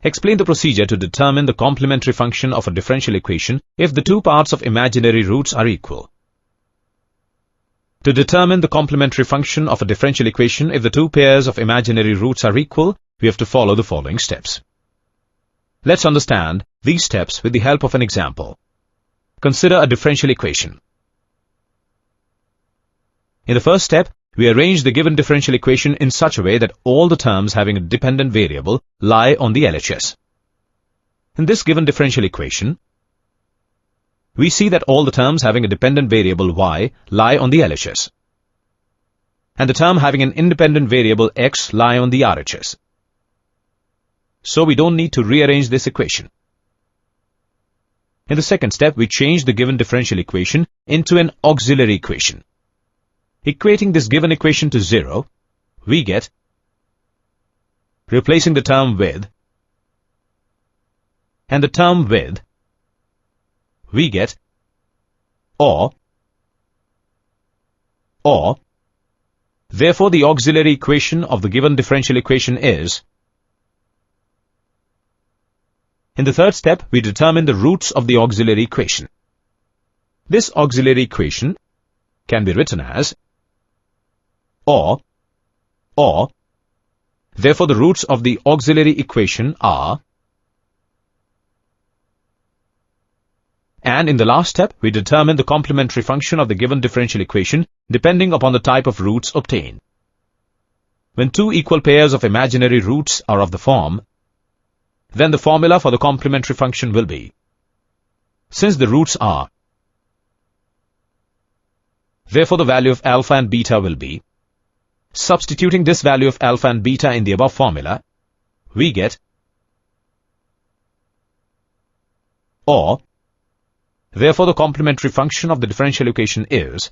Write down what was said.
Explain the procedure to determine the complementary function of a differential equation if the two parts of imaginary roots are equal. To determine the complementary function of a differential equation if the two pairs of imaginary roots are equal, we have to follow the following steps. Let's understand these steps with the help of an example. Consider a differential equation. In the first step, we arrange the given differential equation in such a way that all the terms having a dependent variable lie on the LHS. In this given differential equation, we see that all the terms having a dependent variable y lie on the LHS, and the term having an independent variable x lie on the RHS. So we don't need to rearrange this equation. In the second step, we change the given differential equation into an auxiliary equation. Equating this given equation to 0, we get, replacing the term with and the term with, we get or. Therefore, the auxiliary equation of the given differential equation is. In the third step, we determine the roots of the auxiliary equation. This auxiliary equation can be written as or. Therefore, the roots of the auxiliary equation are. And in the last step, we determine the complementary function of the given differential equation depending upon the type of roots obtained. When two equal pairs of imaginary roots are of the form, then the formula for the complementary function will be, since the roots are, therefore the value of alpha and beta will be, substituting this value of alpha and beta in the above formula, we get or. Therefore, the complementary function of the differential equation is